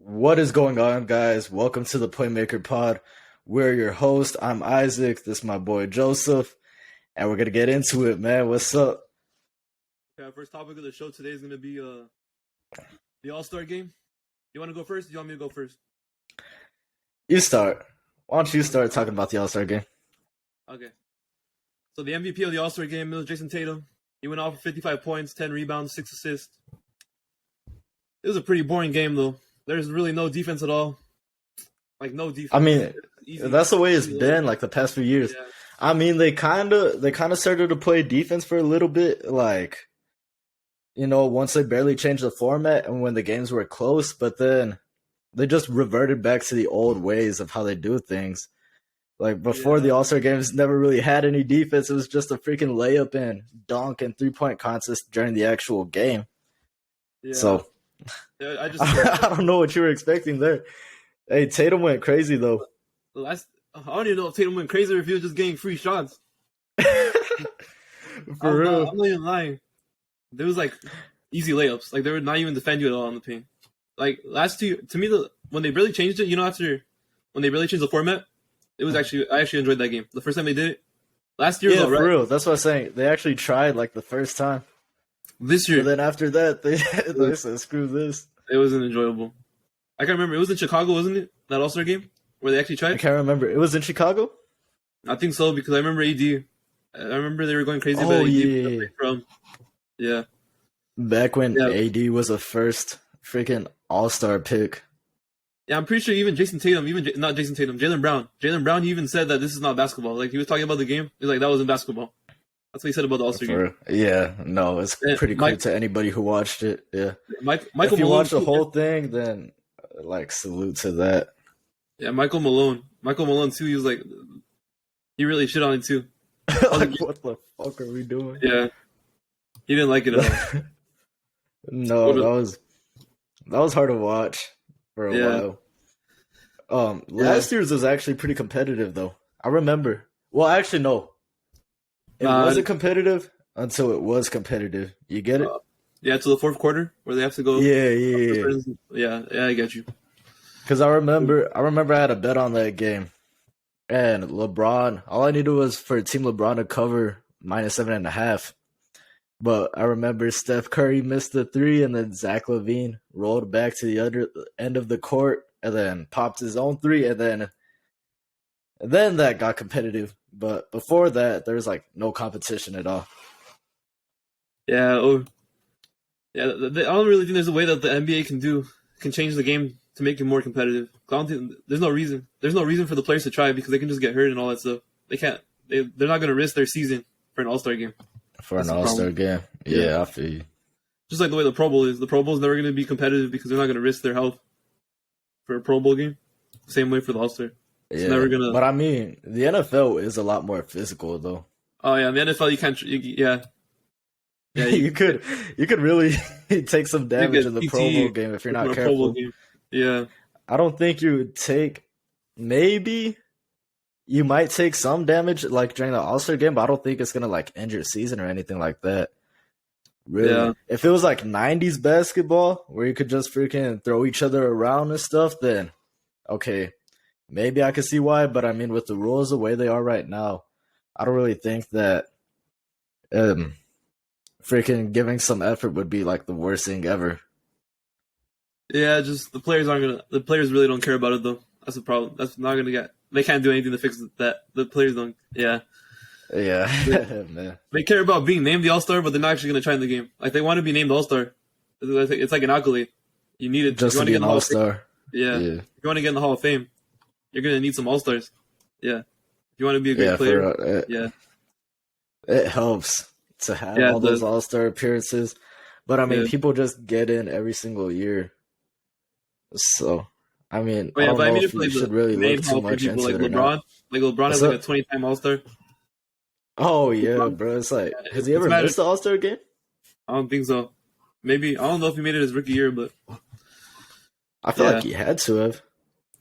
What is going on, guys? Welcome to the Playmaker Pod. We're your host. I'm Isaac. This is my boy Joseph, and we're gonna get into it, man. What's up? Okay, our first topic of the show today is going to be the All-Star game. You want to go first? Or do you want me to go first? You start. Why don't you start talking about the All-Star game? Okay. So the MVP of the All-Star game was Jason Tatum. He went off with 55 points, 10 rebounds, 6 assists. It was a pretty boring game, though. There's really no defense at all. Like, no defense. I mean, Easy. that's the way it's been like the past few years. Yeah. I mean, they kind of started to play defense for a little bit, like, once they barely changed the format and when the games were close, but then they just reverted back to the old ways of how they do things. Like, before the All-Star games never really had any defense. It was just a freaking layup and dunk and three-point contest during the actual game. Yeah. So, I I don't know what you were expecting there. Hey, Tatum went crazy, though. I don't even know if Tatum went crazy or if he was just getting free shots. For real. I'm not even lying. There was, easy layups. They would not even defend you at all on the paint. Last two, to me, when they really changed it, when they really changed the format, it was I actually enjoyed that game. The first time they did it. Last year was all right. For real. That's what I'm saying. They actually tried, the first time. This year. But then after that, they said, screw this. It wasn't enjoyable. I can't remember. It was in Chicago, wasn't it? That All-Star game? Where they actually tried? I can't remember. It was in Chicago? I think so, because I remember AD. I remember they were going crazy about AD. Yeah. Back when AD was a first freaking All-Star pick. Yeah, I'm pretty sure even Jason Tatum, not Jason Tatum, Jaylen Brown. Jaylen Brown, he even said that this is not basketball. He was talking about the game. He was like, that wasn't basketball. That's what he said about the All-Star game. Yeah, no, it's pretty cool to anybody who watched it. Yeah. Michael if you Malone, watch the whole thing, then, salute to that. Yeah, Michael Malone. Michael Malone, too, he was like, he really shit on it, too. What the fuck are we doing? Yeah. He didn't like it at all. No, that was hard to watch for a while. Last year's was actually pretty competitive, though. I remember. Well, actually, no. It wasn't competitive until it was competitive. You get it? Yeah, to the fourth quarter where they have to go. Yeah, I get you. Because I remember I had a bet on that game, and LeBron. All I needed was for Team LeBron to cover -7.5. But I remember Steph Curry missed the three, and then Zach LaVine rolled back to the other end of the court, and then popped his own three, and then that got competitive. But before that, there was no competition at all. Yeah. I don't really think there's a way that the NBA can change the game to make it more competitive. I don't think there's no reason. There's no reason for the players to try because they can just get hurt and all that stuff. They can't. They're not going to risk their season for an All-Star game. For an All-Star game, yeah, I feel you. Just like the way the Pro Bowl is. The Pro Bowl is never going to be competitive because they're not going to risk their health for a Pro Bowl game. Same way for the All-Star. It's never gonna. But I mean, the NFL is a lot more physical, though. Oh yeah, in the NFL you can't. Yeah, you could really take some damage in the Pro Bowl game if you're not careful. Yeah, I don't think you would take. Maybe you might take some damage during the All-Star game, but I don't think it's gonna end your season or anything like that. Really, yeah. If it was 90s basketball where you could just freaking throw each other around and stuff, then okay. Maybe I could see why, but I mean, with the rules the way they are right now, I don't really think that freaking giving some effort would be the worst thing ever. Yeah, just the players really don't care about it though. That's the problem. That's not gonna get. They can't do anything to fix that. The players don't. Yeah. Yeah. Man. They care about being named the All-Star, but they're not actually gonna try in the game. They want to be named All-Star. It's like an accolade. You need it just to be an All-Star. Yeah. If you want to get in the Hall of Fame, you're going to need some All-Stars. Yeah. If you want to be a great player. It helps to have all those All-Star appearances. But, I mean, people just get in every single year. So, I mean, I don't know if you should really look too much into it. LeBron. LeBron has a 20-time All-Star. Oh, yeah, bro. It's has he ever missed the All-Star game? I don't think so. Maybe. I don't know if he made it his rookie year, but. I feel like he had to have.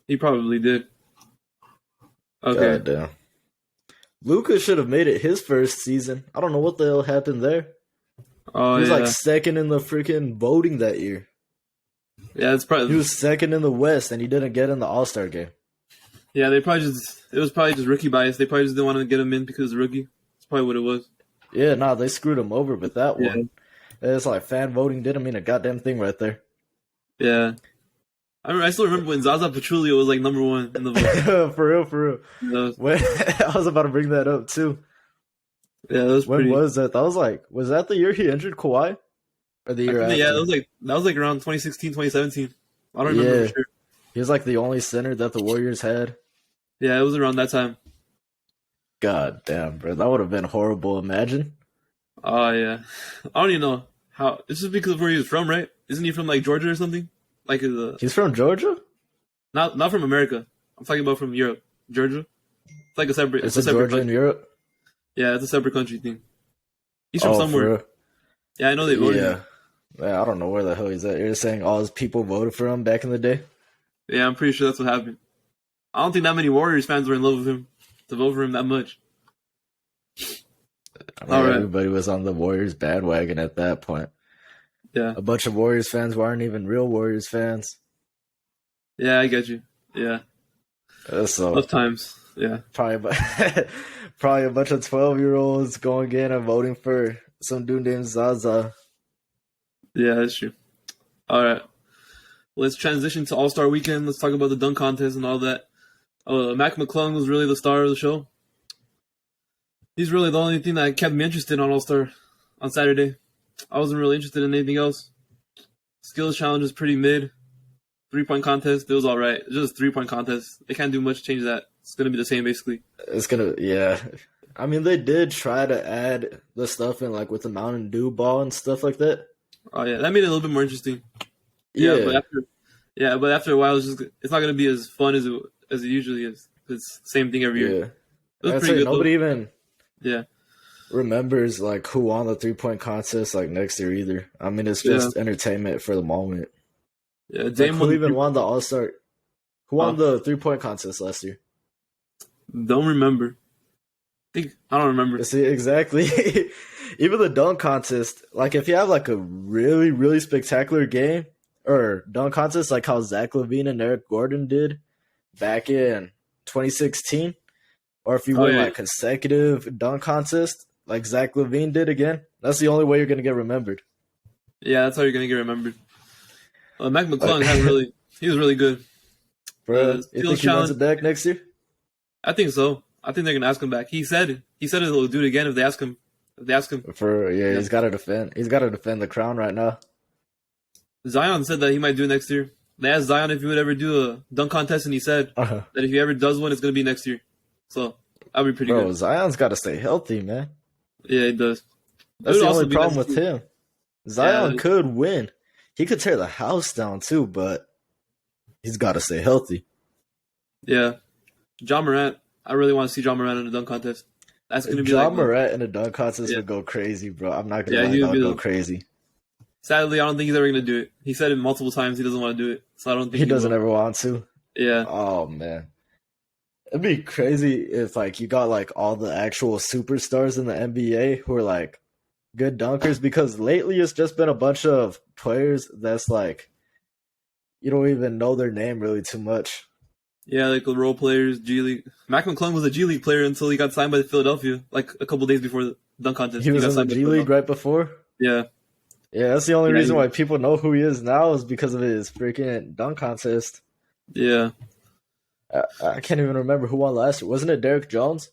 He probably did. Okay. God damn. Luka should have made it his first season. I don't know what the hell happened there. Oh, he was second in the freaking voting that year. Yeah, it's He probably was second in the West, and he didn't get in the All-Star game. yeah. It was probably just rookie bias. They probably just didn't want to get him in because he's a rookie. That's probably what it was. Yeah, no, they screwed him over with that Yeah, one. It's like fan voting didn't mean a goddamn thing right there. yeah. I still remember when Zaza Pachulia was like number one in the vote. For real, for real. That was, I was about to bring that up too. yeah, that was When pretty. was that? Was that the year he injured Kawhi? Or the year after? Yeah, that was like around 2016, 2017. I don't remember Yeah. for sure. He was like the only center that the Warriors had. Yeah, it was around that time. God damn, bro. That would have been horrible. Imagine. Oh yeah, I don't even know how. It's just because of where he was from, right? Isn't he from like Georgia or something? Like He's from Georgia? not from America. I'm talking about from Europe, Georgia. It's like a separate. It's a in separate Georgia in country. Europe? Yeah, it's a separate country thing. He's from For somewhere. real? Yeah, I know they voted. Yeah. Man, I don't know where the hell he's at. You're saying all his people voted for him back in the day? Yeah, I'm pretty sure that's what happened. I don't think that many Warriors fans were in love with him to vote for him that much. I mean, All right. everybody was on the Warriors bandwagon at that point. Yeah, A bunch of Warriors fans who aren't even real Warriors fans. yeah, I get you. Yeah, So tough times. Yeah, probably a bunch of 12-year-olds going in and voting for some dude named Zaza. yeah, that's true. All right, let's transition to All-Star Weekend. Let's talk about the dunk contest and all that. Mac McClung was really the star of the show. He's really the only thing that kept me interested on All-Star on Saturday. I wasn't really interested in anything else. Skills challenge is pretty mid. 3-point contest, it was all right. It's just a 3-point contest. They can't do much to change that. It's going to be the same, basically. Yeah. I mean, they did try to add the stuff in, like, with the Mountain Dew ball and stuff like that. Oh, yeah. That made it a little bit more interesting. Yeah. But after a while, it's not going to be as fun as it usually is. It's the same thing every year. Yeah. It was I'd pretty say good, nobody though. even Yeah. remembers, like, who won the 3-point contest, like, next year either. I mean, it's just entertainment for the moment. Yeah, Like, Dame who won. even won the All-Star? Who won the 3-point contest last year? Don't remember. I don't remember. See, exactly. Even the dunk contest, like if you have like a really, really spectacular game or dunk contest, like how Zach LaVine and Eric Gordon did back in 2016, or if you win like consecutive dunk contest, like Zach LaVine did again, that's the only way you're gonna get remembered. Yeah, that's how you're gonna get remembered. Mac McClung he was really good. Bro, you think he wins it back next year? I think so. I think they're gonna ask him back. He said he'll do it again if they ask him. He's got to defend. He's got to defend the crown right now. Zion said that he might do it next year. They asked Zion if he would ever do a dunk contest, and he said that if he ever does one, it's gonna be next year. So that'll be pretty good. Zion's got to stay healthy, man. Yeah, he does. That's the only problem with him. Zion could win. He could tear the house down too, but he's got to stay healthy. Yeah. John Morant. I really want to see John Morant in the dunk contest. That's going to be John Morant in a dunk contest would go crazy, bro. I'm not going to lie, that would go crazy. Sadly, I don't think he's ever going to do it. He said it multiple times he doesn't want to do it, so I don't think he doesn't ever want to. Yeah. Oh, man. It'd be crazy if like you got like all the actual superstars in the NBA who are like good dunkers, because lately it's just been a bunch of players that's like you don't even know their name really too much. Yeah, like the role players, G League. Mac McClung was a G League player until he got signed by Philadelphia, like a couple days before the dunk contest. He was in the G League right before? Yeah. Yeah, that's the only reason why people know who he is now is because of his freaking dunk contest. Yeah. I can't even remember who won last year. Wasn't it Derek Jones?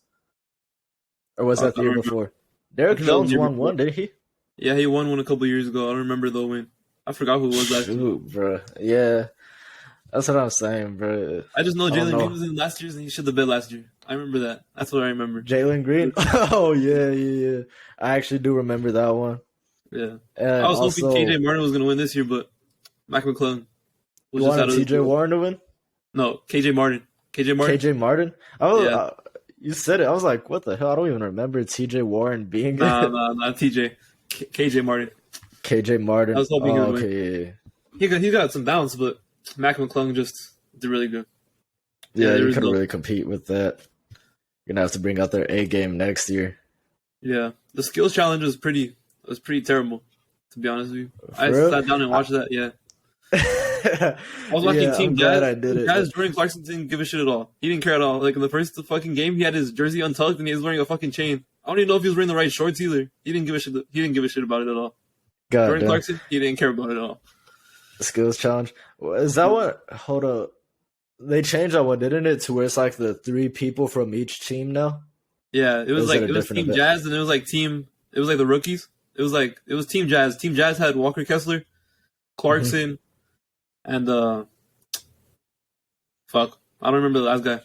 Or was that the year before? Derek Jones won one, didn't he? Yeah, he won one a couple years ago. I don't remember the win. I forgot who it was last year. Shoot, bro. Yeah. That's what I'm saying, bro. I just know Jalen Green was in last year's and he should have been last year. I remember that. That's what I remember. Jalen Green? Oh, yeah. I actually do remember that one. Yeah. And I was hoping KJ Martin was going to win this year, but Mac McClung was just out of TJ Warren to win? No, KJ Martin. KJ Martin? You said it. I was like, what the hell? I don't even remember TJ Warren being Nah, not TJ. KJ Martin. KJ Martin. I was hoping he would win. He got some bounce, but Mac McClung just did really good. Yeah, you couldn't really compete with that. You're going to have to bring out their A game next year. Yeah. The skills challenge was pretty terrible, to be honest with you. I sat down and watched that, yeah. I was watching Yeah, Team I'm glad Jazz. I did Team it. Jazz, Jordan Clarkson didn't give a shit at all. He didn't care at all. Like in the first fucking game, he had his jersey untucked and he was wearing a fucking chain. I don't even know if he was wearing the right shorts either. He didn't give a shit. He didn't give a shit about it at all. God Jordan damn. Clarkson, he didn't care about it at all. Skills challenge. Is that what? Hold up. They changed that one, didn't it? To where it's like the 3 people from each team now. Yeah, it was Is it like a it was different Team event? Jazz and it was like the rookies. It was Team Jazz. Team Jazz had Walker Kessler, Clarkson, and fuck, I don't remember the last guy,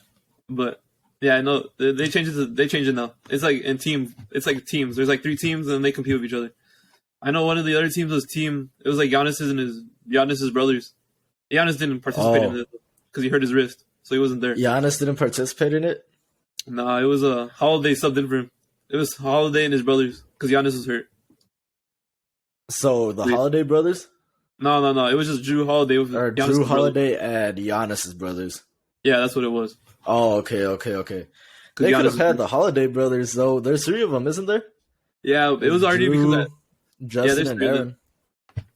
but yeah, I know they changed it. They changed it now. It's like in team. It's like teams. There's like 3 teams and they compete with each other. I know one of the other teams was team. It was like Giannis's brothers. Giannis didn't participate in it because he hurt his wrist, so he wasn't there. Giannis didn't participate in it. Nah, it was a Holiday subbed in for him. It was Holiday and his brothers because Giannis was hurt. So the Holiday brothers, No. It was just Drew Holiday with or Giannis' Drew brother. Holiday and Giannis's brothers. Yeah, that's what it was. Oh, okay. They could have had the Holiday brothers though. There's 3 of them, isn't there? Yeah, it was already Drew, because Justin there's and 3 of Aaron.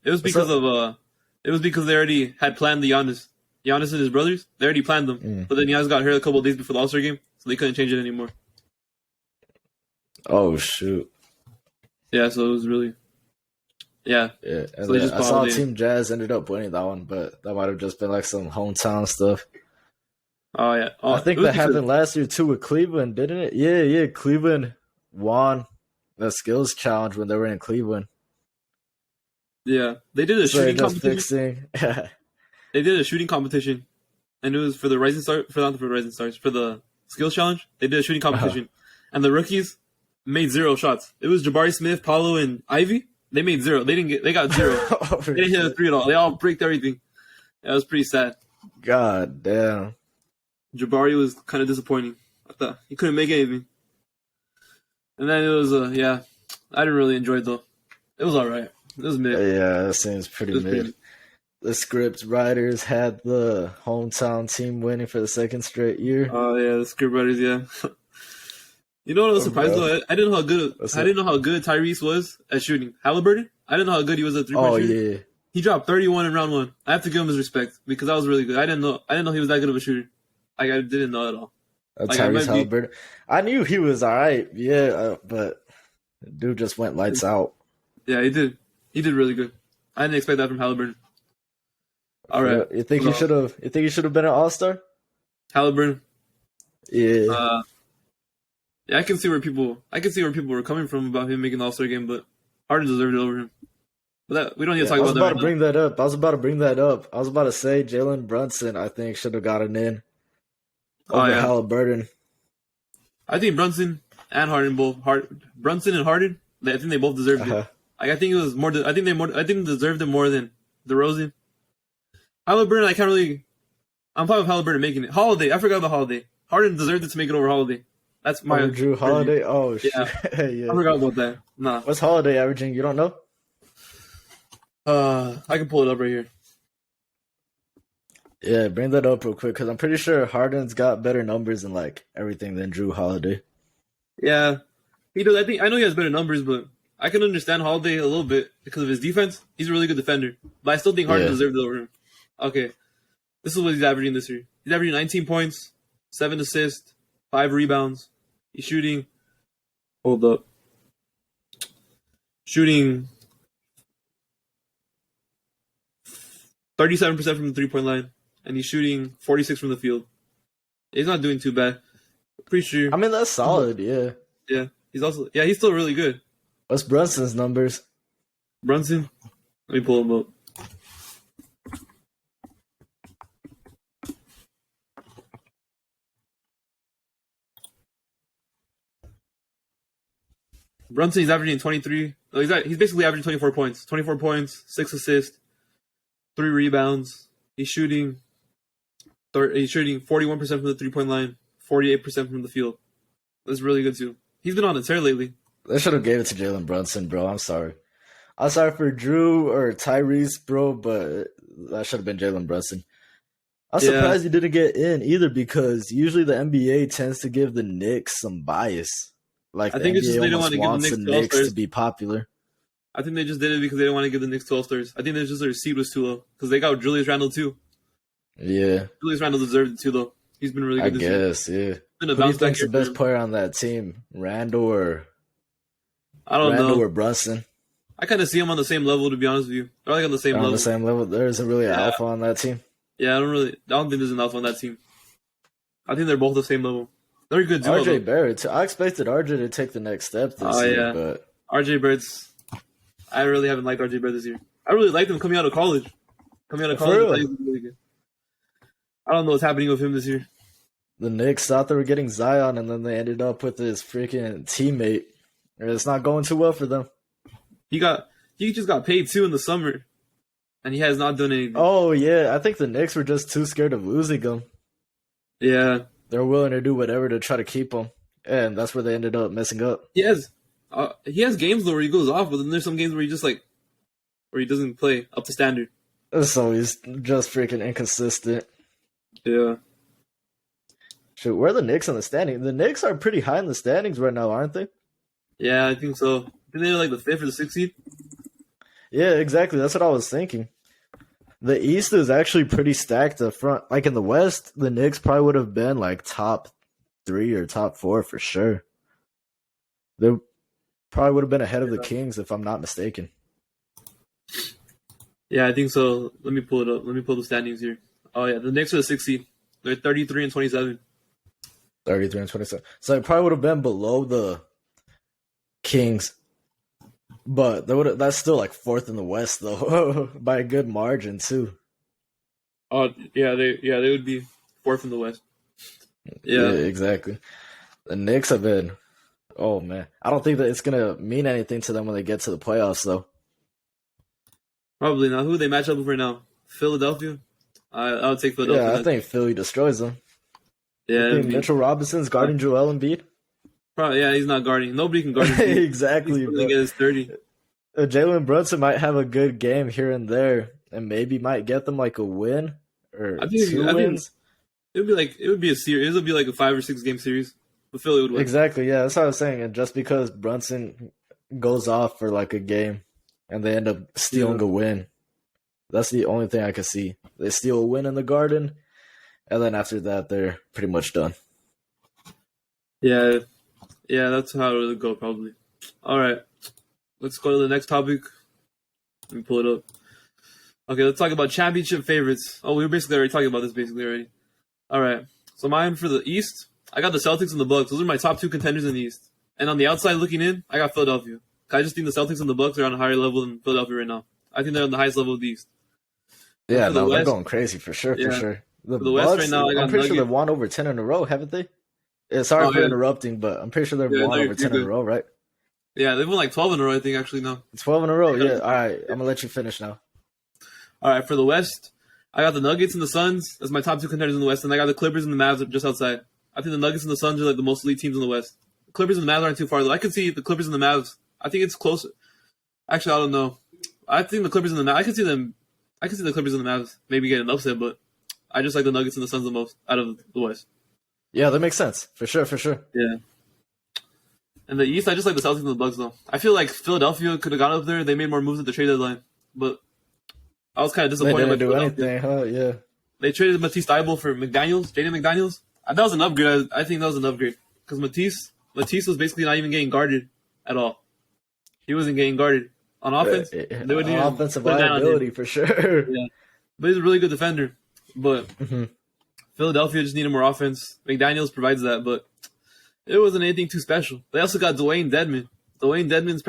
it was because of it was because they already had planned the Giannis and his brothers. They already planned them, but then Giannis got hurt a couple of days before the All-Star game, so they couldn't change it anymore. Oh shoot. Yeah, so it was really Yeah, So and they then just I saw Holiday. Team Jazz ended up winning that one, but that might have just been like some hometown stuff. Oh yeah, I think it was that because- happened last year too with Cleveland, didn't it? Yeah. Cleveland won the skills challenge when they were in Cleveland. Yeah, they did a So they're shooting just competition. fixing. They did a shooting competition, and it was for the Rising Stars. Not for Rising Stars, for the skills challenge. They did a shooting competition, and the rookies made 0 shots. It was Jabari Smith, Paulo, and Ivy. They made 0. They got 0. They didn't hit a 3 at all. They all bricked everything. That was pretty sad. God damn. Jabari was kind of disappointing. I thought he couldn't make anything. And then it was I didn't really enjoy it though. It was alright. It was mid. Yeah, that seems pretty It was mid. pretty- The script writers had the hometown team winning for the 2nd straight year. Oh yeah, the script writers. Yeah. You know what I was surprised bro. though? I didn't know how good What's I up? didn't know how good Tyrese was at shooting. Halliburton. I didn't know how good he was at 3-point Oh shooting. yeah. He dropped 31 in round 1. I have to give him his respect because that was really good. I didn't know he was that good of a shooter. Like I didn't know at all. Like, I might Tyrese be- Halliburton. I knew he was alright, but dude just went lights out. Yeah, he did. He did really good. I didn't expect that from Halliburton. All right, You think he should have? You think he should have been an All-Star? Halliburton. Yeah. Yeah, I can see where people were coming from about him making the All-Star game, but Harden deserved it over him. But we don't need to talk I was about that. about to bring that up. I was about to say Jalen Brunson, I think, should have gotten in over Halliburton. I think Brunson and Harden Brunson and Harden. I think they both deserved it. Like, I think it was more. I think they deserved it more than DeRozan. Halliburton, I can't really. I'm fine with Halliburton making it. Holiday, I forgot about Holiday. Harden deserved it to make it over Holiday. That's my Drew Holiday. Oh shit! Yeah. Yeah. I forgot about that. Nah. What's Holiday averaging? You don't know? I can pull it up right here. Yeah, bring that up real quick because I'm pretty sure Harden's got better numbers and like everything than Drew Holiday. Yeah, he does. I know he has better numbers, but I can understand Holiday a little bit because of his defense. He's a really good defender, but I still think Harden deserved it over him. Okay, this is what he's averaging this year. He's averaging 19 points, 7 assists, 5 rebounds. He's shooting. Hold up. Shooting 37% from the 3-point line, and he's shooting 46 from the field. He's not doing too bad. Pretty sure. I mean, that's solid. Yeah. Yeah, he's still really good. What's Brunson's numbers? Brunson, let me pull him up. Brunson, he's averaging 23. He's basically averaging 24 points. 24 points, 6 assists, 3 rebounds. He's shooting 41% from the 3-point line, 48% from the field. That's really good too. He's been on a tear lately. They should have gave it to Jalen Brunson, bro. I'm sorry. I'm sorry for Drew or Tyrese, bro, but that should have been Jalen Brunson. I'm surprised he didn't get in either because usually the NBA tends to give the Knicks some bias. Like I the think it's NBA just they don't almost want to give the wants Knicks the to Knicks All-Stars. to be popular. I think they just did it because they didn't want to give the Knicks 12 stars. I think they just their seed was too low because they got Julius Randle too. Yeah, Julius Randle deserved it too, though. He's been really I good this year. guess. Yeah. Been a Who do you bounce back think's the year for best him. player on that team? I don't Randall know. or Brunson? I kind of see them on the same level, to be honest with you. They're like on the same They're on level. the same level. There isn't really an Yeah. alpha on that team. Yeah, I don't think there's enough on that team. I think they're both the same level. They're a good duo, RJ though. Barrett. I expected RJ to take the next step this Oh, year, yeah. but RJ Barrett's. I really haven't liked RJ Barrett this year. I really liked him coming out of college. Coming out of For college, I real? thought he was really good. I don't know what's happening with him this year. the Knicks thought they were getting Zion, and then they ended up with his freaking teammate. It's not going too well for them. He just got paid too in the summer, and he has not done anything. Oh, yeah. I think the Knicks were just too scared of losing him. Yeah, They're willing to do whatever to try to keep him. And that's where they ended up messing up. he has games though where he goes off, but then there's some games where he doesn't play up to standard. So he's just freaking inconsistent. Yeah, Shoot, where are the Knicks on the standing? The Knicks are pretty high in the standings right now, aren't they? yeah, I think so. I think they're like the 5th or the 6th seed. Yeah, exactly. That's what I was thinking. The East is actually pretty stacked up front. Like in the West, the Knicks probably would have been like top 3 or top 4 for sure. They probably would have been ahead of the Kings if I'm not mistaken. Yeah, I think so. Let me pull it up. Let me pull the standings here. Oh yeah, the Knicks are the 6th seed. They're 33 and 27. 33 and 27. So it probably would have been below the Kings. But that's still like 4th in the West though, by a good margin too. Oh yeah, they would be 4th in the West. Yeah. Exactly. The Knicks have been. Oh man, I don't think that it's gonna mean anything to them when they get to the playoffs though. Probably not. Who do they match up with right now? Philadelphia. I would take Philadelphia. Yeah, I think Philly destroys them. Yeah, I think Mitchell Robinson's guarding Joel Embiid. probably. Yeah, he's not guarding. Nobody can guard him. Exactly. He's going to get his 30. Jalen Brunson might have a good game here and there, and maybe might get them like a win or two wins. It would be a series. It would be like a 5 or 6 game series. But Philly would win. Exactly. Yeah, that's what I was saying. And just because Brunson goes off for like a game, and they end up stealing a win, that's the only thing I can see. They steal a win in the Garden, and then after that, they're pretty much done. Yeah, that's how it would go probably. All right, let's go to the next topic. Let me pull it up. Okay, let's talk about championship favorites. Oh, we were basically already talking about this already. All right, so mine for the East, I got the Celtics and the Bucks. Those are my top 2 contenders in the East. And on the outside looking in, I got Philadelphia. I just think the Celtics and the Bucks are on a higher level than Philadelphia right now. I think they're on the highest level of the East. Yeah, they're they're going crazy for sure. The The West Bucks, right now, I got I'm pretty sure Nuggets. they've won over 10 in a row, haven't they? Yeah, sorry for interrupting, but I'm pretty sure they've won over 10 in a row, right? Yeah, they've won like 12 in a row, I think, actually, now. 12 in a row, yeah. All right, I'm going to let you finish now. All right, for the West, I got the Nuggets and the Suns as my top 2 contenders in the West, and I got the Clippers and the Mavs just outside. I think the Nuggets and the Suns are like the most elite teams in the West. The Clippers and the Mavs aren't too far, though. I could see the Clippers and the Mavs. I think it's close. Actually, I don't know. I think the Clippers and the Mavs, I can see the Clippers and the Mavs maybe getting an upset, but I just like the Nuggets and the Suns the most out of the West. Yeah, that makes sense. For sure. Yeah. And the East, I just like the Celtics and the Bucks, though. I feel like Philadelphia could have got up there. They made more moves at the trade deadline, but I was kind of They disappointed. didn't do anything, huh? Yeah. They traded Matisse Thybulle for Jaden McDaniels. That was an upgrade. I think that was an upgrade because Matisse was basically not even getting guarded at all. He wasn't getting guarded on offense. They would need offensive liability for sure. Yeah, but he's a really good defender. But Philadelphia just needed more offense. McDaniels provides that, but it wasn't anything too special. They also got Dwayne Dedmon. Dwayne Dedmon's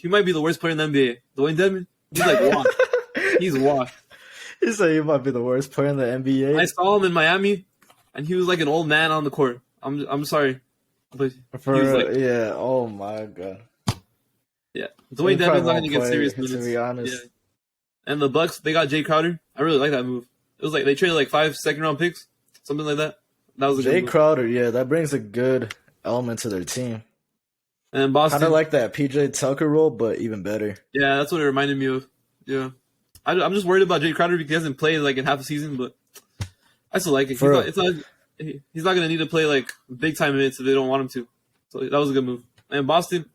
he might be the worst player in the NBA. Dwayne Dedmon, he's like washed. He's washed. You say he might be the worst player in the NBA. I saw him in Miami, and he was like an old man on the court. I'm sorry, but he was like, yeah. Oh my god. Yeah, Dwayne Dedmon's not going to get serious to minutes. be honest. Yeah. And the Bucks, they got Jay Crowder. I really like that move. It was like they traded like 5 second-round picks, something like that. That was a Jay good move. Crowder. Yeah, that brings a good element to their team. And Boston, Kind of like that PJ Tucker role, but even better. yeah, that's what it reminded me of. Yeah, I'm just worried about Jay Crowder because he hasn't played like in half a season, but I still like it. He's not going to need to play like big time minutes if they don't want him to. So that was a good move. And Boston,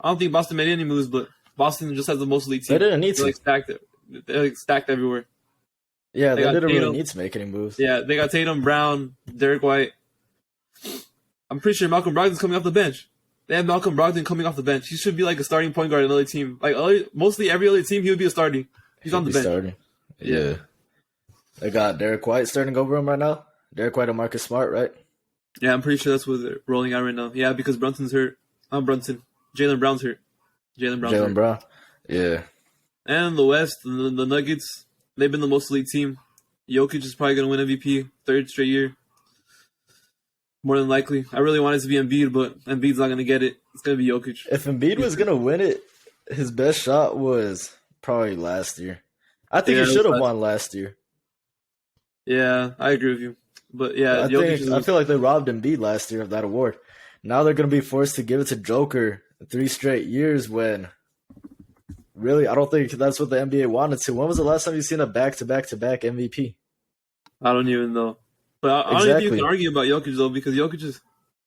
I don't think Boston made any moves, but Boston just has the most elite team. They didn't need They're to. like stacked. They're like stacked everywhere. Yeah, they got didn't really Tatum. need to make any moves. Yeah, they got Tatum, Brown, Derek White. I'm pretty sure Malcolm Brogdon's coming off the bench. They have Malcolm Brogdon coming off the bench. He should be like a starting point guard in another team. Like mostly every other team, he would be a starting. He's on the bench. Starting. Yeah. They got Derek White starting over him right now. Derek White and Marcus Smart, right? Yeah, I'm pretty sure that's what they're rolling out right now. Yeah, because Brunson's hurt. Jaylen Brown's hurt. Jaylen Brown. Yeah. And the West, the Nuggets, they've been the most elite team. Jokic is probably going to win MVP, third straight year. More than likely. I really wanted it to be Embiid, but Embiid's not going to get it. It's going to be Jokic. If Embiid was going to win it, his best shot was probably last year. I think he should have won last year. Yeah, I agree with you. But yeah, I feel like they robbed Embiid last year of that award. Now they're going to be forced to give it to Joker 3 straight years when really I don't think that's what the NBA wanted to. When was the last time you seen a back-to-back-to-back MVP? I don't even know. But I don't even think you can argue about Jokic though, because Jokic is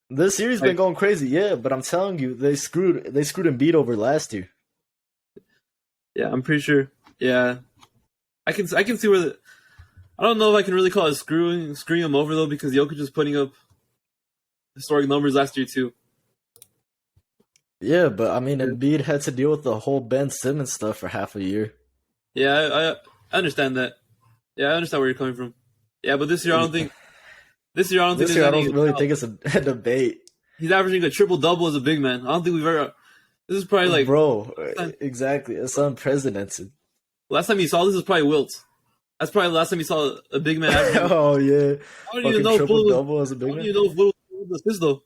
this series been going crazy, yeah, but I'm telling you, they screwed Embiid over last year. Yeah, I'm pretty sure. Yeah. I can see where I don't know if I can really call it screwing him over though, because Jokic was putting up historic numbers last year too. Yeah, but I mean, Embiid had to deal with the whole Ben Simmons stuff for half a year. Yeah, I understand that. Yeah, I understand where you're coming from. Yeah, but this year I don't think. I don't really think it's a debate. He's averaging a triple-double as a big man. I don't think we've ever. This is probably like. Bro, exactly. It's unprecedented. Last time you saw this was probably Wilt. That's probably the last time you saw a big man averaging. Oh, yeah. I don't even know if triple-double as a big man. I don't even know if Wilt was this, though.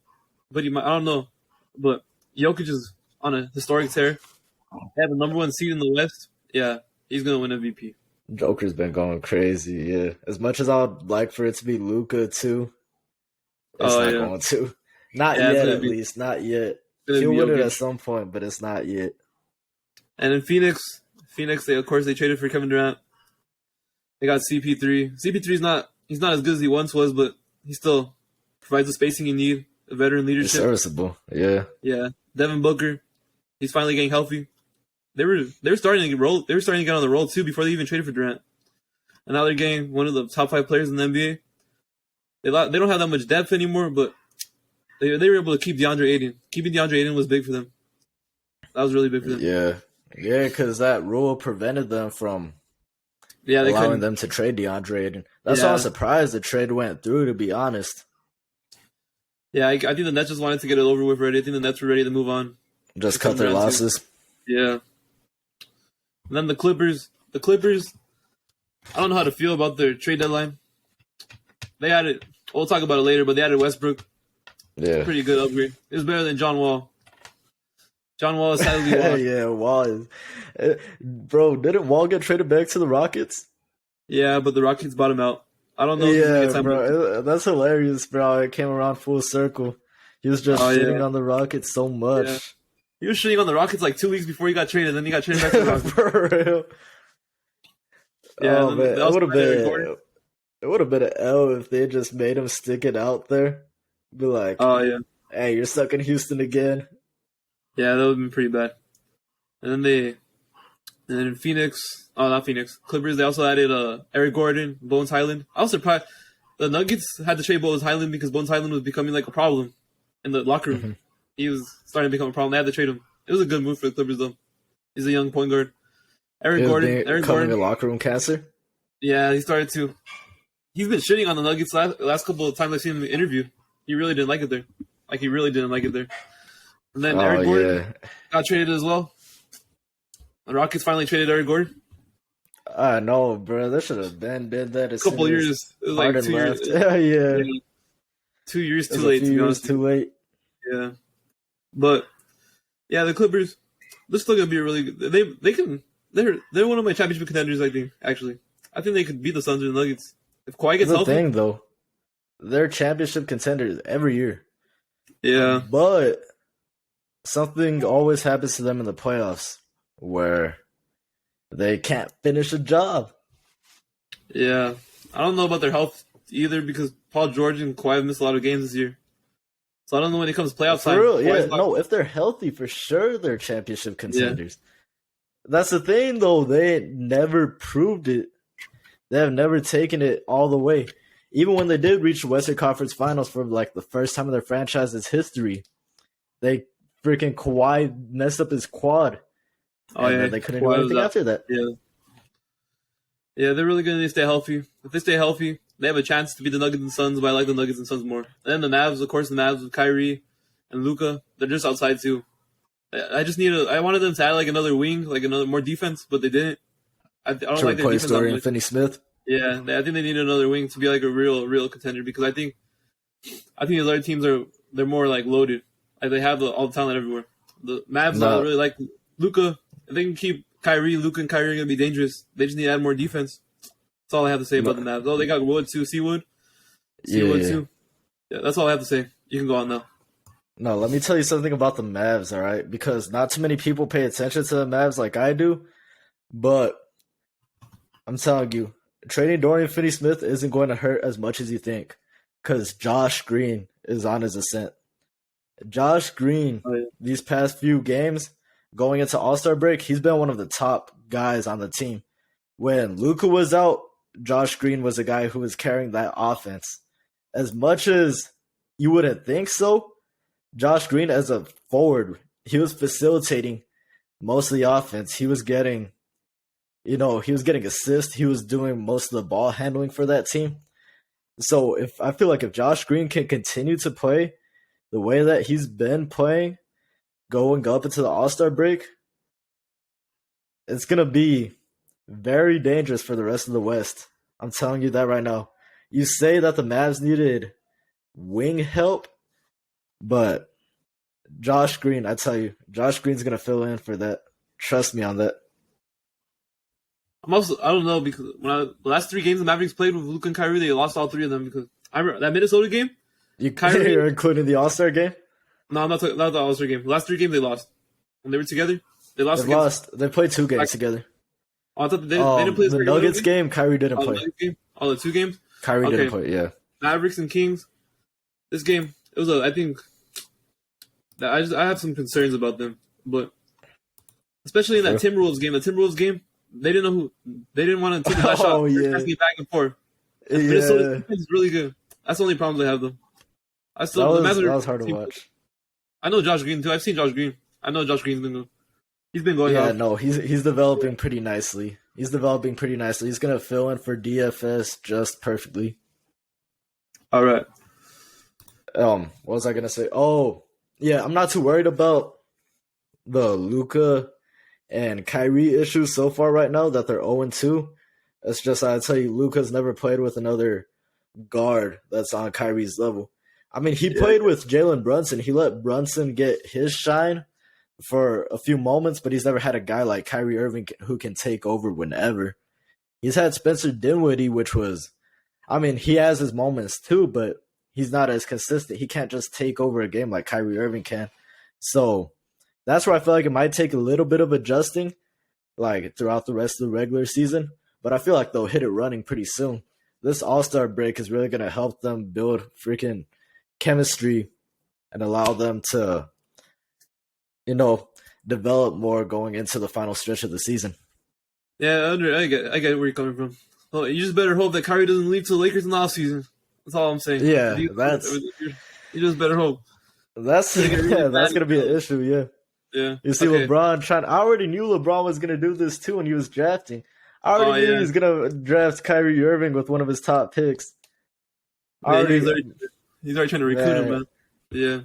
But I don't know. But Jokic is on a historic tear. They have the number 1 seed in the West. Yeah, he's going to win MVP. Joker's been going crazy, yeah. As much as I would like for it to be Luka too, it's not going to. Not yet, at least. Not yet. He'll win it at some point, but it's not yet. And in Phoenix, they traded for Kevin Durant. They got CP3. CP3 he's not as good as he once was, but he still provides the spacing you need, a veteran leadership. He's serviceable, yeah. Yeah. Devin Booker, he's finally getting healthy. They were starting to roll. They were starting to get on the roll too before they even traded for Durant. And now they're getting one of the top 5 players in the NBA. They don't have that much depth anymore, but they were able to keep DeAndre Ayton. Keeping DeAndre Ayton was big for them. That was really big for them. Yeah, because that rule prevented them from allowing them to trade DeAndre Ayton. That's why I'm surprised the trade went through, to be honest. Yeah, I think the Nets just wanted to get it over with already. I think the Nets were ready to move on. Just cut their losses. Yeah. And then the Clippers, I don't know how to feel about their trade deadline. They added, we'll talk about it later, but they added Westbrook. Yeah. Pretty good upgrade. It was better than John Wall. John Wall is sadly Wall. Yeah, Wall is. Bro, didn't Wall get traded back to the Rockets? Yeah, but the Rockets bought him out. I don't know if he's going to get time. Bro, that's hilarious, bro. It came around full circle. He was just shitting on the Rockets so much. Yeah. He was shitting on the Rockets like 2 weeks before he got traded, then he got traded back to the Rockets. For real. Yeah, oh, man. It would have been an L if they just made him stick it out there. Be like, oh, yeah. Hey, you're stuck in Houston again. Yeah, that would have been pretty bad. And then Clippers, they also added Eric Gordon, Bones Highland. I was surprised. The Nuggets had to trade Bones Highland because Bones Highland was becoming like a problem in the locker room. Mm-hmm. He was starting to become a problem. They had to trade him. It was a good move for the Clippers, though. He's a young point guard. Eric Gordon, a locker room cancer. Yeah, he started to. He's been shitting on the Nuggets last couple of times I've seen him in the interview. He really didn't like it there. And then Eric Gordon got traded as well. The Rockets finally traded Eric Gordon. I know, bro. They should have did that. A couple years. It was like 2 years. Yeah. 2 years too late. 2 years too late. Yeah. But yeah, the Clippers, they're still gonna be really good. They're one of my championship contenders. I think they could beat the Suns or the Nuggets if Kawhi gets healthy. The thing though, they're championship contenders every year. Yeah, but something always happens to them in the playoffs where they can't finish a job. Yeah, I don't know about their health either because Paul George and Kawhi have missed a lot of games this year. So I don't know when it comes to playoff time. For real, yeah. No, if they're healthy, for sure they're championship contenders. That's the thing, though. They never proved it. They have never taken it all the way. Even when they did reach the Western Conference Finals for like the first time in their franchise's history, they freaking Kawhi messed up his quad, Oh and yeah, then they couldn't do Kawhi was anything out. after that. Yeah, yeah, they're really gonna need to stay healthy. If they stay healthy, they have a chance to beat the Nuggets and Suns. But I like the Nuggets and Suns more. And then the Mavs, of course, the Mavs with Kyrie and Luka, they're just outside too. I wanted them to add like another wing, like another more defense, but they didn't. I don't To like their replace defense that Dorian much. Finney-Smith. Yeah, I think they need another wing to be like a real contender because I think these other teams they're more like loaded. Like they have all the talent everywhere. The Mavs No. don't really like Luka. If they can keep Luka and Kyrie are gonna be dangerous. They just need to add more defense. That's all I have to say about the Mavs. Oh, they got Wood too, Seawood too. Yeah, that's all I have to say. You can go on now. No, let me tell you something about the Mavs, all right? Because not too many people pay attention to the Mavs like I do, but I'm telling you, trading Dorian Finney-Smith isn't going to hurt as much as you think because Josh Green is on his ascent. Josh Green, Oh, yeah. these past few games, going into All-Star break, he's been one of the top guys on the team. When Luka was out, Josh Green was the guy who was carrying that offense. As much as you wouldn't think so, Josh Green as a forward, he was facilitating most of the offense. He was getting assists. He was doing most of the ball handling for that team. So I feel like if Josh Green can continue to play the way that he's been playing, going up into the All-Star break, it's gonna be very dangerous for the rest of the West. I'm telling you that right now. You say that the Mavs needed wing help, but Josh Green, I tell you, Josh Green's gonna fill in for that. Trust me on that. I don't know because the last 3 games the Mavericks played with Luka and Kyrie, they lost all 3 of them because I remember that Minnesota game. You're including the All-Star game? No, I'm not the All-Star game. The last 3 games they lost when they were together. They lost. They played 2 games together. Oh, I thought they didn't play the Nuggets game. Kyrie didn't the play. Nuggets game. Oh, the 2 games. Kyrie Okay. didn't play. Yeah. Mavericks and Kings. This game, it was I think I have some concerns about them, but especially in that Sure. Timberwolves game. The Timberwolves game, they didn't want to take that shot. Oh, They're yeah. passing it back and forth. Yeah, Minnesota's defense is really good. That's the only problem they have, though. that was hard to watch. I know Josh Green too. I've seen Josh Green. I know Josh Green's been good. He's been going Yeah, off. no, he's developing pretty nicely. He's gonna fill in for DFS just perfectly. All right. What was I gonna say? Oh, yeah, I'm not too worried about the Luka and Kyrie issues so far right now that they're 0-2. It's just I tell you, Luka's never played with another guard that's on Kyrie's level. I mean, he played with Jalen Brunson. He let Brunson get his shine for a few moments, but he's never had a guy like Kyrie Irving who can take over whenever. He's had Spencer Dinwiddie, which was, I mean, he has his moments too, but he's not as consistent. He can't just take over a game like Kyrie Irving can. So that's where I feel like it might take a little bit of adjusting, like throughout the rest of the regular season. But I feel like they'll hit it running pretty soon. This All-Star break is really going to help them build freaking chemistry and allow them to, develop more going into the final stretch of the season. Yeah, I get where you're coming from. Well, you just better hope that Kyrie doesn't leave to the Lakers in the offseason. That's all I'm saying. Yeah, you just better hope. That's gonna be an issue. Yeah. Yeah. You see Okay. LeBron trying. I already knew LeBron was gonna do this too when he was drafting. I already knew yeah. he was gonna draft Kyrie Irving with one of his top picks. He's already trying to recruit him, man. Yeah.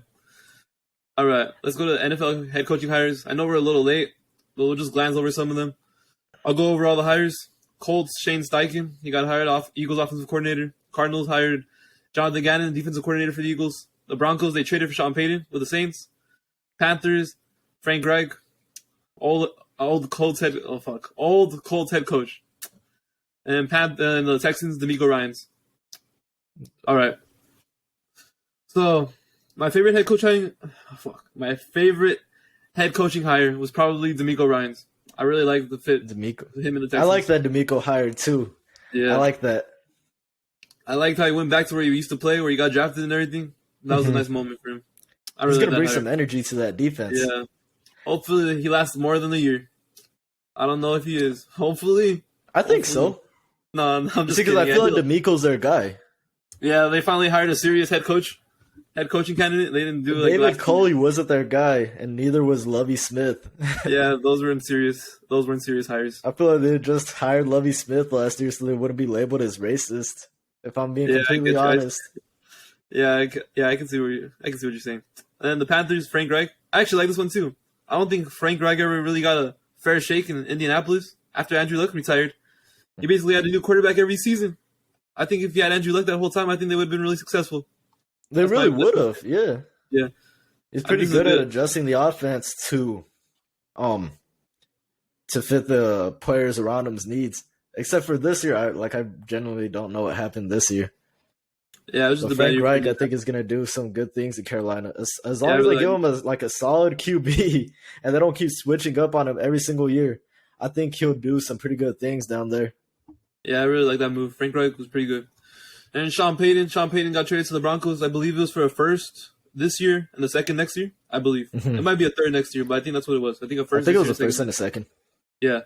All right, let's go to NFL head coaching hires. I know we're a little late, but we'll just glance over some of them. I'll go over all the hires. Colts, Shane Steichen. He got hired off Eagles offensive coordinator. Cardinals hired Jonathan Gannon, defensive coordinator for the Eagles. The Broncos, they traded for Sean Payton with the Saints. Panthers, Frank Reich, old Colts head coach. And the Texans, D'Amico Ryans. All right. So my favorite head coaching hire was probably D'Amico Ryans. I really like the fit. D'Amico. Him in the Texans. I like that D'Amico hired too. Yeah. I like that. I liked how he went back to where he used to play, where he got drafted and everything. That was a nice moment for him. He's gonna bring some energy to that defense. Yeah. Hopefully he lasts more than a year. I don't know if he is. Hopefully. I think so. No, I'm just See, because kidding. I feel like D'Amico's their guy. Yeah, they finally hired a serious head coaching candidate. They didn't do like David last Coley wasn't their guy, and neither was Lovie Smith. Yeah, those weren't serious hires. I feel like they just hired Lovie Smith last year so they wouldn't be labeled as racist. If I'm being completely honest. I can see what you're saying. And then the Panthers, Frank Reich. I actually like this one too. I don't think Frank Reich ever really got a fair shake in Indianapolis after Andrew Luck retired. He basically had a new quarterback every season. I think if he had Andrew Luck that whole time, I think they would have been really successful. They really would have, yeah. Yeah. He's pretty good at adjusting the offense to fit the players around him's needs. Except for this year, I genuinely don't know what happened this year. Yeah, it was just Frank Reich, I think, is going to do some good things in Carolina. As long as they give him a solid QB and they don't keep switching up on him every single year, I think he'll do some pretty good things down there. Yeah, I really like that move. Frank Reich was pretty good. And Sean Payton got traded to the Broncos. I believe it was for a first this year and the second next year. I believe it might be a third next year, but I think that's what it was. I think it was a first and a second. Yeah.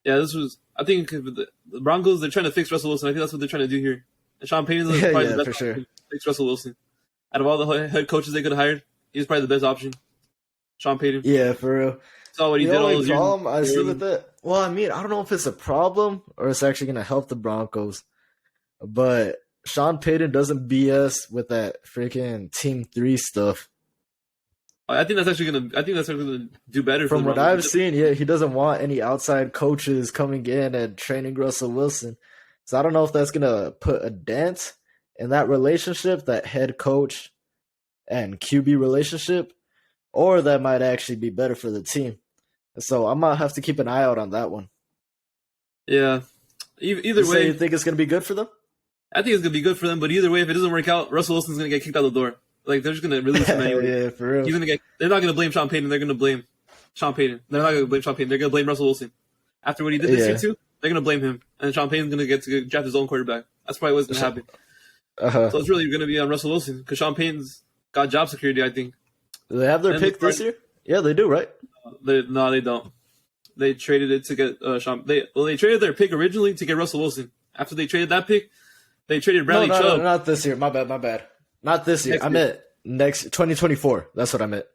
This was. I think the Broncos, they're trying to fix Russell Wilson. I think that's what they're trying to do here. And Sean Payton is probably the best option to fix Russell Wilson. Out of all the head coaches they could have hired, he was probably the best option. Sean Payton. Yeah, for real. Saw what he did all those years. The only problem I see with it, well, I mean, I don't know if it's a problem or it's actually going to help the Broncos, but Sean Payton doesn't BS with that freaking Team 3 stuff. I think that's actually gonna do better. From what I've seen, yeah, he doesn't want any outside coaches coming in and training Russell Wilson. So I don't know if that's gonna put a dent in that relationship, that head coach and QB relationship, or that might actually be better for the team. So I might have to keep an eye out on that one. Yeah. Either way, you think it's gonna be good for them? I think it's gonna be good for them, but either way, if it doesn't work out, Russell Wilson's gonna get kicked out the door. Like they're just gonna release him anyway. Yeah, for real. They're not gonna blame Sean Payton. They're gonna blame Sean Payton. They're not gonna blame Sean Payton. They're gonna blame Russell Wilson. After what he did this year too, they're gonna blame him, and Sean Payton's gonna get to draft his own quarterback. That's probably what's gonna happen. So it's really gonna be on Russell Wilson because Sean Payton's got job security. I think. Do they have their pick this year? Yeah, they do, right? No, they don't. They traded it to get Sean. They traded their pick originally to get Russell Wilson. After they traded that pick, they traded Bradley Chubb. No, not this year. My bad. Not this year. I meant next 2024. That's what I meant.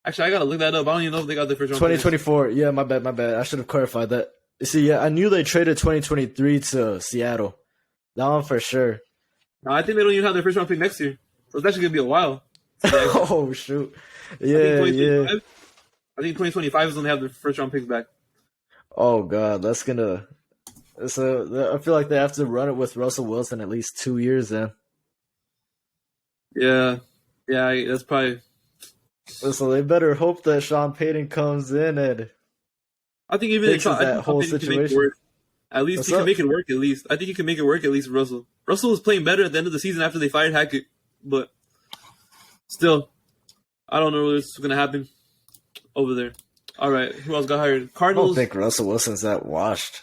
Actually, I gotta look that up. I don't even know if they got their first round. 2024. Yeah, my bad. I should have clarified that. See, yeah, I knew they traded 2023 to Seattle. That one for sure. No, I think they don't even have their first round pick next year. So it's actually gonna be a while. Oh shoot! Yeah. I think 2025 is when they have their first round picks back. Oh god, that's gonna. So I feel like they have to run it with Russell Wilson at least 2 years then. Yeah, that's probably. So they better hope that Sean Payton comes in and. I think even that whole situation. At least he can make it work. At least I think he can make it work. At least Russell. Russell was playing better at the end of the season after they fired Hackett, but still, I don't know what's going to happen over there. All right, who else got hired? Cardinals. I don't think Russell Wilson's that washed.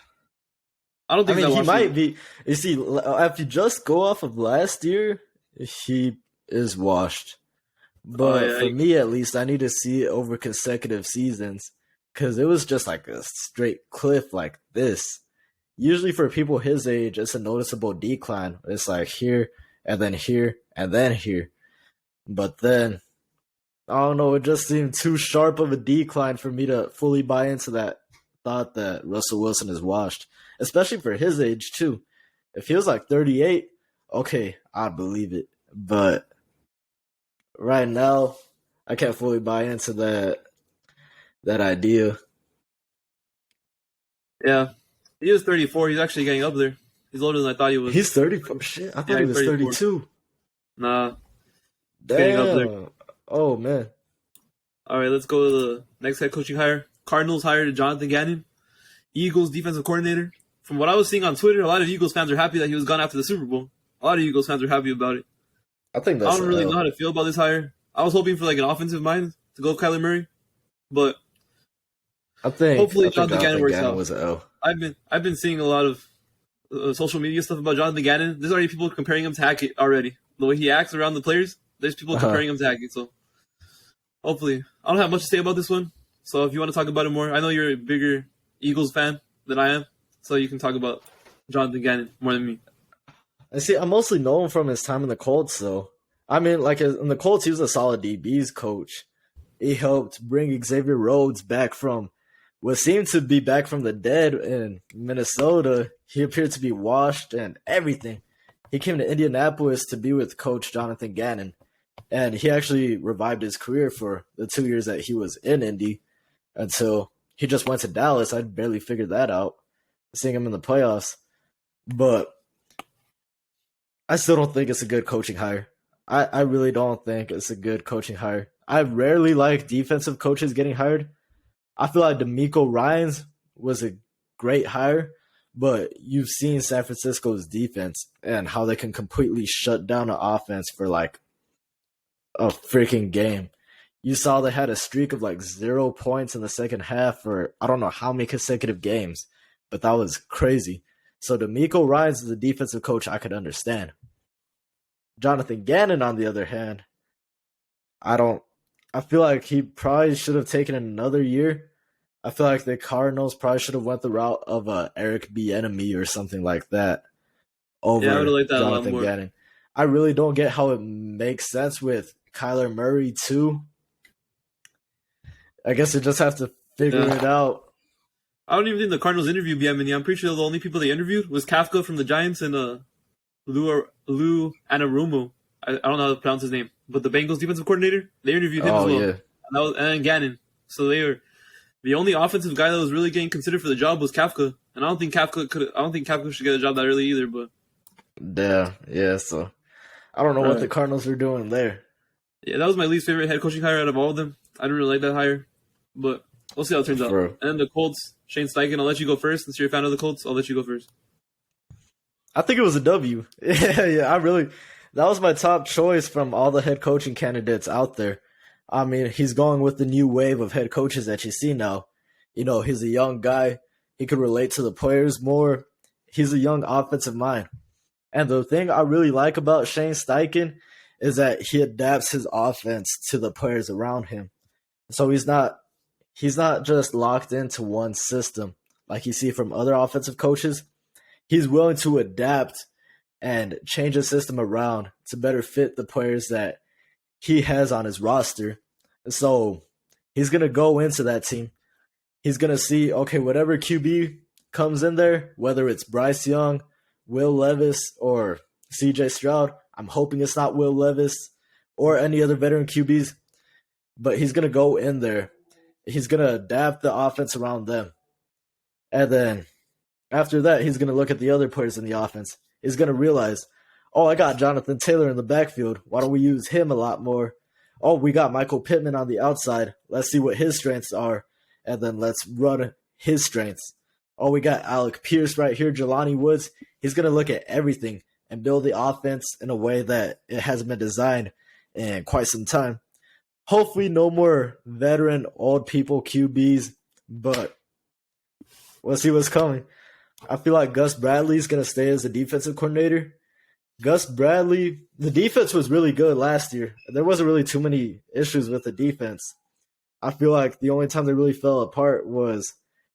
I don't think he might be. You see, if you just go off of last year, he is washed. But for me, at least, I need to see it over consecutive seasons because it was just like a straight cliff like this. Usually for people his age, it's a noticeable decline. It's like here, and then here, and then here. But then, I don't know, it just seemed too sharp of a decline for me to fully buy into that thought that Russell Wilson is washed. Especially for his age, too. If he was like 38, okay, I'd believe it. But right now, I can't fully buy into that idea. Yeah. He is 34. He's actually getting up there. He's older than I thought he was. He's 34. Shit, I thought he was 32. Nah. Damn. Getting up there. Oh, man. All right, let's go to the next head coaching hire. Cardinals hired Jonathan Gannon, Eagles defensive coordinator. From what I was seeing on Twitter, a lot of Eagles fans are happy that he was gone after the Super Bowl. A lot of Eagles fans are happy about it. I think that's I don't really know how to feel about this hire. I was hoping for like an offensive mind to go with Kyler Murray, but hopefully Jonathan Gannon works out. Was an L. I've been seeing a lot of social media stuff about Jonathan Gannon. There's already people comparing him to Hackett already. The way he acts around the players, there's people comparing him to Hackett. So hopefully, I don't have much to say about this one. So if you want to talk about it more, I know you're a bigger Eagles fan than I am, so you can talk about Jonathan Gannon more than me. I see. I mostly know him from his time in the Colts, though. I mean, like in the Colts, he was a solid DBs coach. He helped bring Xavier Rhodes back from what seemed to be back from the dead in Minnesota. He appeared to be washed and everything. He came to Indianapolis to be with Coach Jonathan Gannon, and he actually revived his career for the 2 years that he was in Indy until he just went to Dallas. I barely figured that out, seeing him in the playoffs. But I still don't think it's a good coaching hire. I really don't think it's a good coaching hire. I rarely like defensive coaches getting hired. I feel like DeMeco Ryans was a great hire, but you've seen San Francisco's defense and how they can completely shut down an offense for like a freaking game. You saw they had a streak of like 0 points in the second half for I don't know how many consecutive games, but that was crazy. So DeMeco Ryans is a defensive coach I could understand. Jonathan Gannon, on the other hand, I feel like he probably should have taken another year. I feel like the Cardinals probably should have went the route of Eric Bieniemy or something like that over I would have liked that Jonathan a lot more. Gannon. I really don't get how it makes sense with Kyler Murray too. I guess they just have to figure it out. I don't even think the Cardinals interviewed Bieniemy. I'm pretty sure the only people they interviewed was Kafka from the Giants and Lou Anarumo. I don't know how to pronounce his name, but the Bengals defensive coordinator, they interviewed him as well. Yeah. And Gannon. So they were the only offensive guy that was really getting considered for the job was Kafka, and I don't think Kafka should get a job that early either. But yeah. So I don't know what the Cardinals are doing there. Yeah, that was my least favorite head coaching hire out of all of them. I didn't really like that hire, but we'll see how it turns out. And then the Colts, Shane Steichen. I'll let you go first since you're a fan of the Colts. I'll let you go first. I think it was a W. Yeah. That was my top choice from all the head coaching candidates out there. I mean, he's going with the new wave of head coaches that you see now. You know, he's a young guy. He could relate to the players more. He's a young offensive mind. And the thing I really like about Shane Steichen is that he adapts his offense to the players around him. So he's not just locked into one system like you see from other offensive coaches. He's willing to adapt and change the system around to better fit the players that he has on his roster. So he's going to go into that team. He's going to see, okay, whatever QB comes in there, whether it's Bryce Young, Will Levis, or CJ Stroud, I'm hoping it's not Will Levis or any other veteran QBs, but he's going to go in there. He's going to adapt the offense around them. And then after that, he's going to look at the other players in the offense. He's going to realize, oh, I got Jonathan Taylor in the backfield. Why don't we use him a lot more? Oh, we got Michael Pittman on the outside. Let's see what his strengths are, and then let's run his strengths. Oh, we got Alec Pierce right here, Jelani Woods. He's going to look at everything and build the offense in a way that it hasn't been designed in quite some time. Hopefully no more veteran old people QBs, but we'll see what's coming. I feel like Gus Bradley's going to stay as the defensive coordinator. Gus Bradley, the defense was really good last year. There wasn't really too many issues with the defense. I feel like the only time they really fell apart was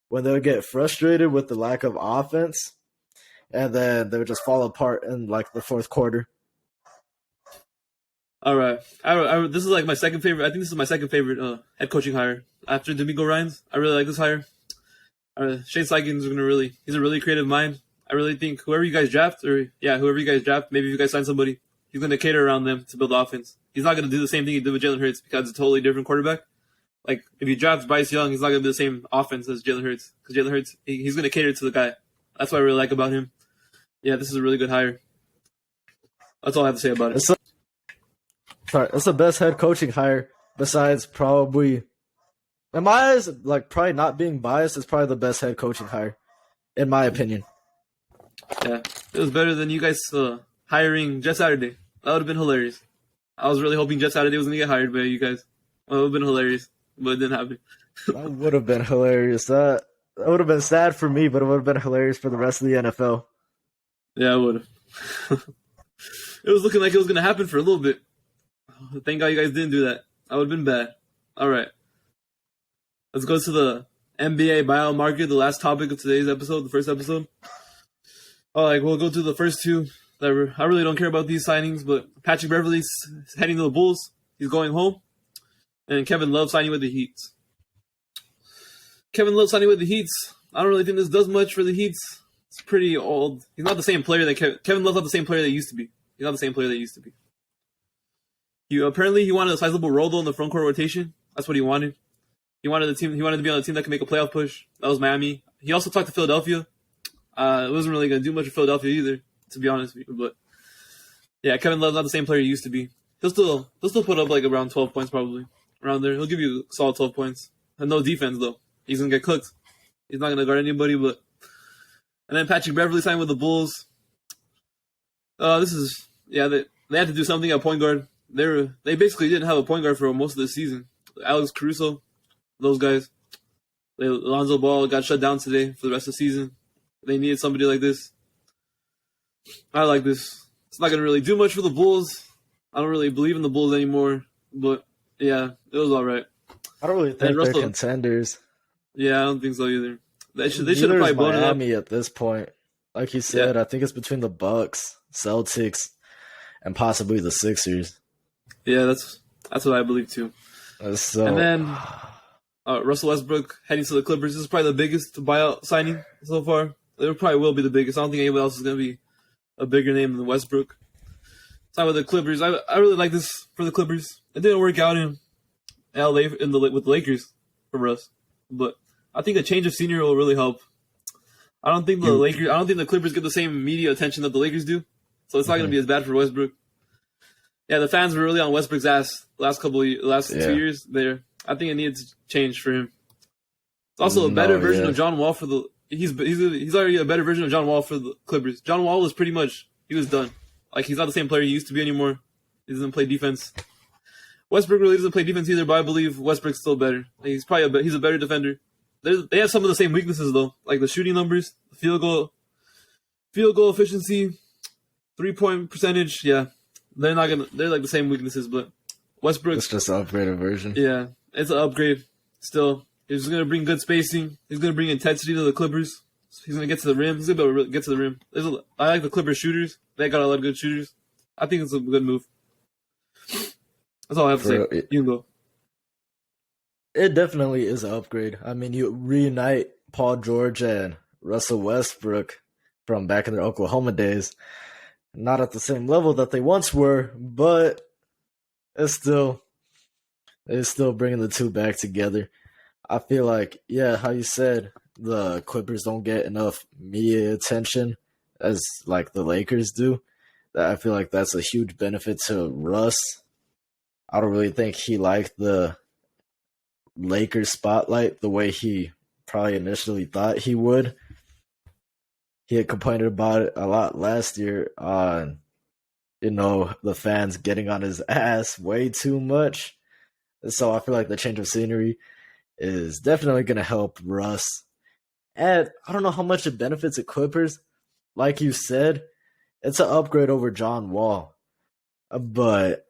when they would get frustrated with the lack of offense, and then they would just fall apart in like the fourth quarter. All right. This is like my second favorite. I think this is my second favorite head coaching hire after DeMeco Ryans. I really like this hire. Shane Steichen is he's a really creative mind. I really think whoever you guys draft, maybe if you guys sign somebody, he's going to cater around them to build the offense. He's not going to do the same thing he did with Jalen Hurts because it's a totally different quarterback. Like, if you draft Bryce Young, he's not going to do the same offense as Jalen Hurts because Jalen Hurts, he's going to cater to the guy. That's what I really like about him. Yeah, this is a really good hire. That's all I have to say about it. It's the best head coaching hire besides probably, in my eyes, like probably not being biased, is probably the best head coaching hire, in my opinion. Yeah, it was better than you guys hiring Jeff Saturday. That would have been hilarious. I was really hoping Jeff Saturday was going to get hired by you guys. Well, it would have been hilarious, but it didn't happen. That would have been hilarious. That would have been sad for me, but it would have been hilarious for the rest of the NFL. Yeah, it would have. It was looking like it was going to happen for a little bit. Thank God you guys didn't do that. That would have been bad. All right. Let's go to the NBA buyout market, the last topic of today's episode, the first episode. We'll go to the first two. I really don't care about these signings, but Patrick Beverley's heading to the Bulls. He's going home. And Kevin Love signing with the Heat. Kevin Love signing with the Heat. I don't really think this does much for the Heat. It's pretty old. He's not the same player that Kevin Love's not the same player that he used to be. He's not the same player that he used to be. Apparently he wanted a sizable role though in the front court rotation. That's what he wanted. He wanted to be on a team that could make a playoff push. That was Miami. He also talked to Philadelphia. It wasn't really going to do much for Philadelphia either, to be honest with you. But yeah, Kevin Love's not the same player he used to be. He'll still put up like around 12 points probably. Around there. He'll give you a solid 12 points. And no defense though. He's going to get cooked. He's not going to guard anybody. But and then Patrick Beverley signed with the Bulls. They had to do something at point guard. They basically didn't have a point guard for most of the season. Alex Caruso, those guys. Lonzo Ball got shut down today for the rest of the season. They needed somebody like this. I like this. It's not going to really do much for the Bulls. I don't really believe in the Bulls anymore. But, yeah, it was all right. I don't really think they're contenders. Yeah, I don't think so either. They should have probably blown it up. Miami at this point. Like you said, I think it's between the Bucks, Celtics, and possibly the Sixers. Yeah, that's what I believe too. And then Russell Westbrook heading to the Clippers. This is probably the biggest buyout signing so far. It probably will be the biggest. I don't think anybody else is going to be a bigger name than Westbrook. Same with the Clippers. I really like this for the Clippers. It didn't work out in LA with the Lakers for Russ, but I think a change of scenery will really help. I don't think the Clippers get the same media attention that the Lakers do, so it's not going to be as bad for Westbrook. Yeah, the fans were really on Westbrook's ass last 2 years there. I think it needs change for him. It's also a better version of John Wall for the. He's already a better version of John Wall for the Clippers. John Wall was he was done. Like he's not the same player he used to be anymore. He doesn't play defense. Westbrook really doesn't play defense either, but I believe Westbrook's still better. He's probably he's a better defender. They have some of the same weaknesses though, like the shooting numbers, field goal efficiency, 3-point percentage. Yeah, they're like the same weaknesses, but Westbrook. It's just an upgraded version. Yeah, it's an upgrade. Still, he's gonna bring good spacing. He's gonna bring intensity to the Clippers. He's gonna get to the rim. He's gonna be able to get to the rim. I like the Clippers shooters. They got a lot of good shooters. I think it's a good move. That's all I have to say. You can go. It definitely is an upgrade. I mean, you reunite Paul George and Russell Westbrook from back in their Oklahoma days. Not at the same level that they once were, but it's still bringing the two back together. I feel like, yeah, how you said, the Clippers don't get enough media attention as like the Lakers do. I feel like that's a huge benefit to Russ. I don't really think he liked the Lakers spotlight the way he probably initially thought he would. He had complained about it a lot last year on, the fans getting on his ass way too much. So I feel like the change of scenery is definitely going to help Russ. And I don't know how much it benefits the Clippers. Like you said, it's an upgrade over John Wall. But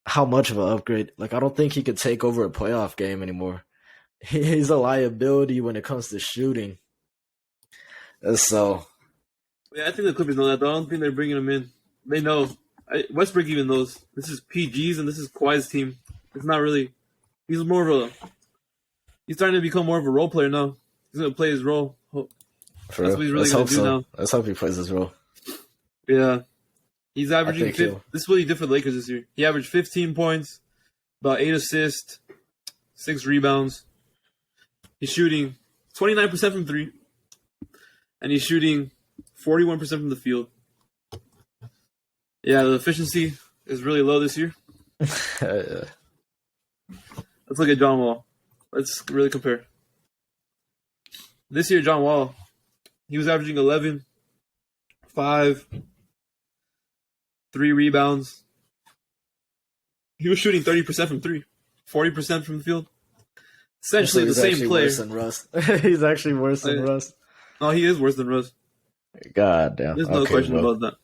how much of an upgrade? Like, I don't think he could take over a playoff game anymore. He's a liability when it comes to shooting. So, yeah, I think the Clippers know that, though. I don't think they're bringing him in. They know. Westbrook even knows. This is PG's and this is Kawhi's team. It's not really. He's starting to become more of a role player now. He's going to play his role. That's what he's really going to do now. Let's hope he plays his role. Yeah. He's averaging. This is what he did for the Lakers this year. He averaged 15 points, about 8 assists, 6 rebounds. He's shooting 29% from 3, and he's shooting 41% from the field. Yeah, the efficiency is really low this year. Yeah. Let's look at John Wall. Let's really compare. This year, John Wall, he was averaging 11, 5, 3 rebounds. He was shooting 30% from 3, 40% from the field. Essentially the same player. Worse than Russ. He's actually worse than Russ. No, he is worse than Russ. God damn. There's no question about that.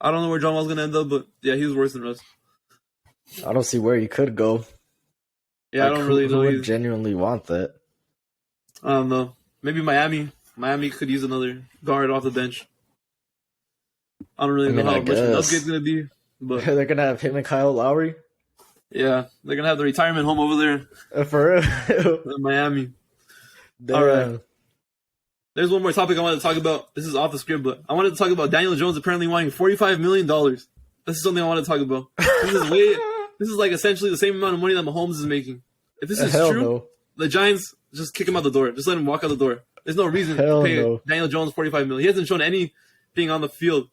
I don't know where John Wall's going to end up, but yeah, he was worse than Russ. I don't see where he could go. Yeah, I don't really who know would either. genuinely want that? I don't know. Maybe Miami. Miami could use another guard off the bench. I don't I really know mean, I how much of an guess upgrade's gonna be, but they're gonna have him and Kyle Lowry. yeah, they're gonna have the retirement home over there For real. in Miami. Damn. All right. There's one more topic I wanted to talk about. This is off the script, but I wanted to talk about Daniel Jones apparently wanting $45 million. This is something I want to talk about. This is like essentially the same amount of money that Mahomes is making. If this is Hell true, no. the Giants just kick him out the door. Just let him walk out the door. There's no reason Hell to pay no. Daniel Jones $45 million. He hasn't shown anything on the field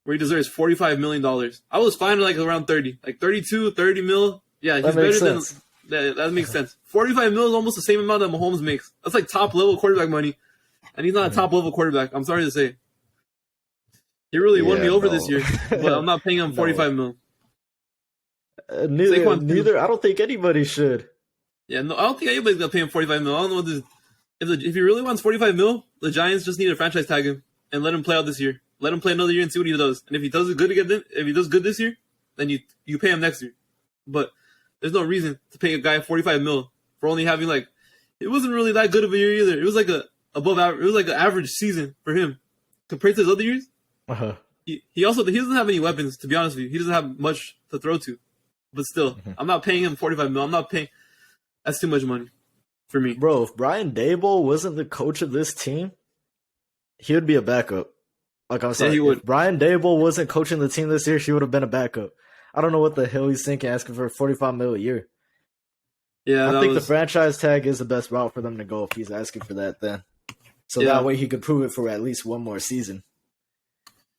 where he deserves $45 million. I was fine with like around 30, like 32, 30 mil. Yeah, he's That better makes than sense. that makes sense. 45 mil is almost the same amount that Mahomes makes. That's like top level quarterback money. And he's not a top level quarterback. I'm sorry to say. He really won me over this year, but I'm not paying him 45 mil. Neither. I don't think anybody should. Yeah, no, I don't think anybody's gonna pay him 45 mil. I don't know what this. If he really wants 45 mil, the Giants just need to franchise tag him and let him play out this year. Let him play another year and see what he does. And if he does good again, if he does good this year, then you pay him next year. But there's no reason to pay a guy 45 mil for only having like it wasn't really that good of a year either. It was like above average. It was like an average season for him compared to his other years. Uh-huh. He doesn't have any weapons, to be honest with you. He doesn't have much to throw to. But still, I'm not paying him 45 mil. I'm not paying. That's too much money for me. Bro, if Brian Daboll wasn't the coach of this team, he would be a backup. Like I'm saying, he would. If Brian Daboll wasn't coaching the team this year, she would have been a backup. I don't know what the hell he's thinking, asking for 45 mil a year. Yeah, I think the franchise tag is the best route for them to go if he's asking for that then. So that way he could prove it for at least one more season.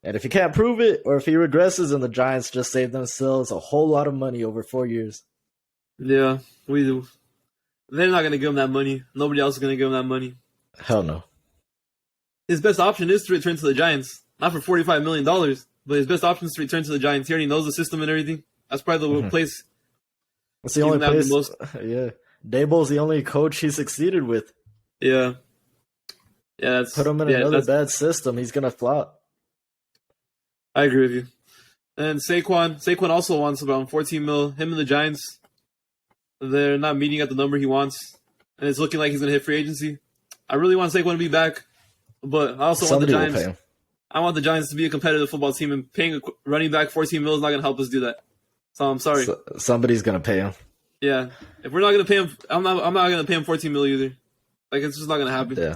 And if he can't prove it, or if he regresses, then the Giants just save themselves a whole lot of money over 4 years. Yeah, we do. They're not going to give him that money. Nobody else is going to give him that money. Hell no. His best option is to return to the Giants. Not for $45 million, but his best option is to return to the Giants. He already knows the system and everything. That's probably the place. It's the only place. Yeah. Daboll's the only coach he succeeded with. Yeah. Yeah, put him in another bad system. He's going to flop. I agree with you. And Saquon also wants about 14 mil. Him and the Giants, they're not meeting at the number he wants. And it's looking like he's going to hit free agency. I really want Saquon to be back, but I also want the Giants. I want the Giants to be a competitive football team, and paying a running back 14 mil is not going to help us do that. So I'm sorry. Somebody's going to pay him. Yeah. If we're not going to pay him, I'm not going to pay him 14 mil either. Like, it's just not going to happen. Yeah.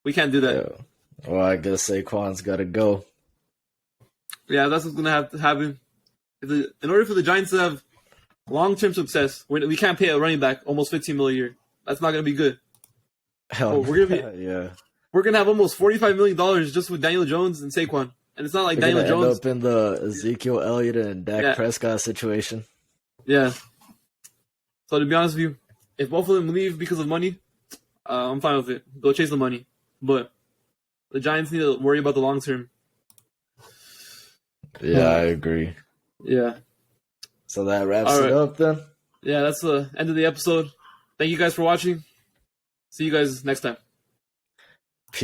We can't do that. Yeah. Well, I guess Saquon's got to go. Yeah, that's what's going to have to happen. In order for the Giants to have long-term success, we can't pay a running back almost 15 mil a year. That's not going to be good. Hell, we're going to have almost $45 million just with Daniel Jones and Saquon. And it's not like Daniel Jones. End up in the Ezekiel Elliott and Dak Prescott situation. Yeah. So to be honest with you, if both of them leave because of money, I'm fine with it. Go chase the money. But the Giants need to worry about the long term. Yeah, I agree. Yeah. So that wraps it up then? Yeah, that's the end of the episode. Thank you guys for watching. See you guys next time.